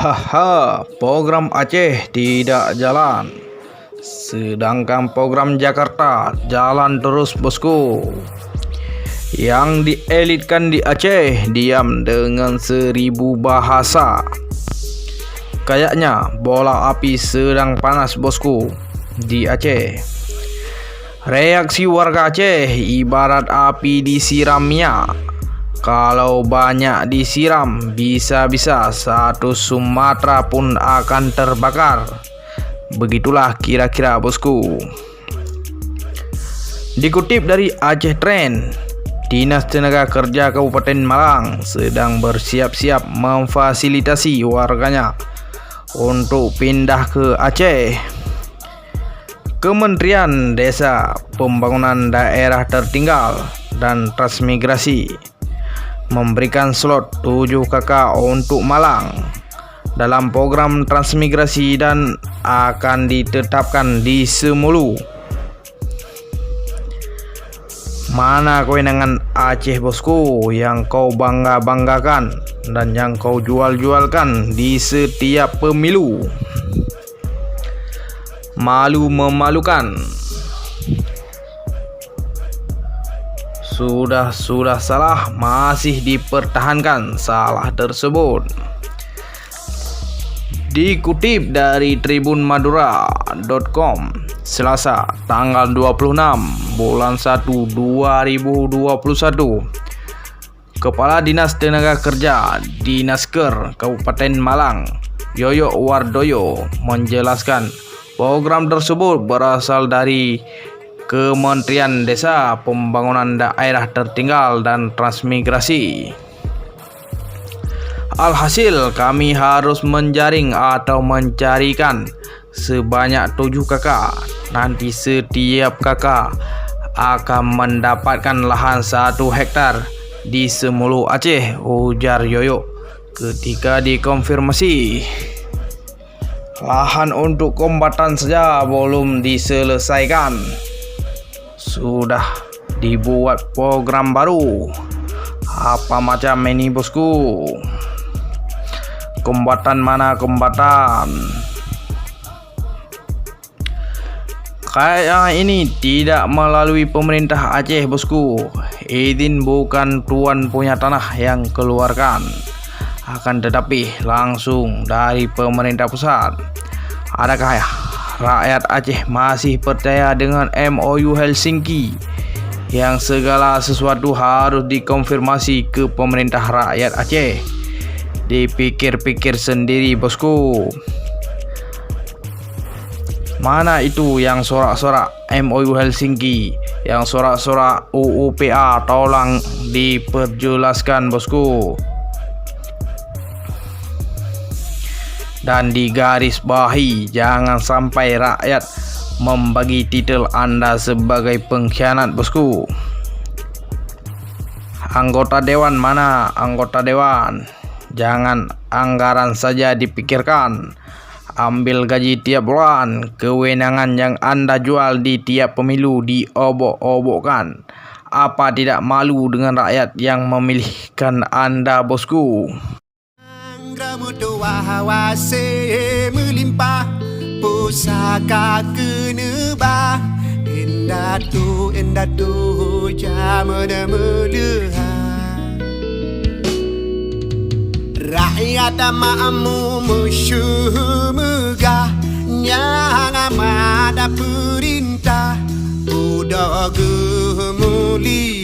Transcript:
Haha, program Aceh tidak jalan. Sedangkan program Jakarta jalan terus, bosku. Yang dielitkan di Aceh diam dengan 1000 bahasa. Kayaknya bola api sedang panas, bosku, di Aceh. Reaksi warga Aceh ibarat api disiram minyak. Kalau banyak disiram, bisa-bisa satu Sumatera pun akan terbakar. Begitulah kira-kira, bosku. Dikutip dari Aceh Trend, Dinas Tenaga Kerja Kabupaten Malang sedang bersiap-siap memfasilitasi warganya untuk pindah ke Aceh. Kementerian Desa, Pembangunan Daerah Tertinggal dan Transmigrasi memberikan slot 7 KK untuk Malang dalam program transmigrasi dan akan ditetapkan di Semulu. Mana kewenangan Aceh, bosku, yang kau bangga-banggakan dan yang kau jual-jualkan di setiap pemilu? Malu memalukan. Sudah salah, masih dipertahankan salah tersebut. Dikutip dari tribunmadura.com, Selasa tanggal 26 bulan 1 2021, Kepala Dinas Tenaga Kerja Dinasker Kabupaten Malang, Yoyo Wardoyo, menjelaskan program tersebut berasal dari Kementerian Desa, Pembangunan Daerah Tertinggal dan Transmigrasi. Alhasil kami harus menjaring atau mencarikan sebanyak 7 kakak. Nanti setiap kakak akan mendapatkan lahan 1 hektar di Semulu Aceh, ujar Yoyo ketika dikonfirmasi. Lahan untuk kombatan saja belum diselesaikan, sudah dibuat program baru. Apa macam ini, bosku? Kombatan mana kombatan? Kayak ini tidak melalui pemerintah Aceh, bosku. Izin bukan tuan punya tanah yang keluarkan, akan tetapi langsung dari pemerintah pusat. Adakah rakyat Aceh masih percaya dengan MOU Helsinki yang segala sesuatu harus dikonfirmasi ke pemerintah rakyat Aceh? Dipikir-pikir sendiri, bosku. Mana itu yang sorak-sorak MOU Helsinki, yang sorak-sorak UUPA? Tolong diperjelaskan, bosku. Dan digarisbawahi, jangan sampai rakyat membagi titel Anda sebagai pengkhianat, bosku. Anggota dewan mana? Anggota dewan, jangan anggaran saja dipikirkan. Ambil gaji tiap bulan. Kewenangan yang Anda jual di tiap pemilu diobok-obokkan. Apa tidak malu dengan rakyat yang memilihkan Anda, bosku? Gramutua hawase melimpah, pusaka kenebah, endatu jamana meleha. Rakyat ma'amu musyuh megah, yang amada perintah, udah gemuli